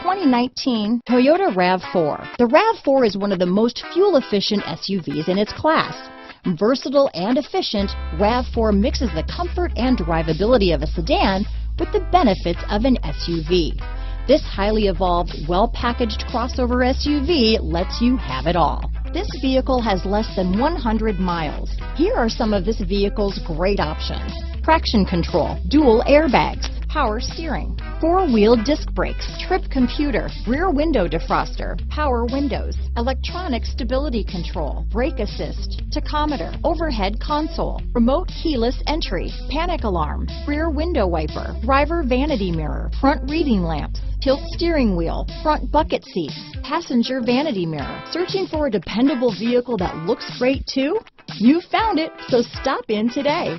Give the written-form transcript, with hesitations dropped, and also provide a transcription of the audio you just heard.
2019 Toyota RAV4. The RAV4 is one of the most fuel-efficient SUVs in its class. Versatile and efficient, RAV4 mixes the comfort and drivability of a sedan with the benefits of an SUV. This highly evolved, well-packaged crossover SUV lets you have it all. This vehicle has less than 100 miles. Here are some of this vehicle's great options: traction control, dual airbags, power steering, four-wheel disc brakes, trip computer, rear window defroster, power windows, electronic stability control, brake assist, tachometer, overhead console, remote keyless entry, panic alarm, rear window wiper, driver vanity mirror, front reading lamps, tilt steering wheel, front bucket seats, passenger vanity mirror. Searching for a dependable vehicle that looks great too? You found it, so stop in today.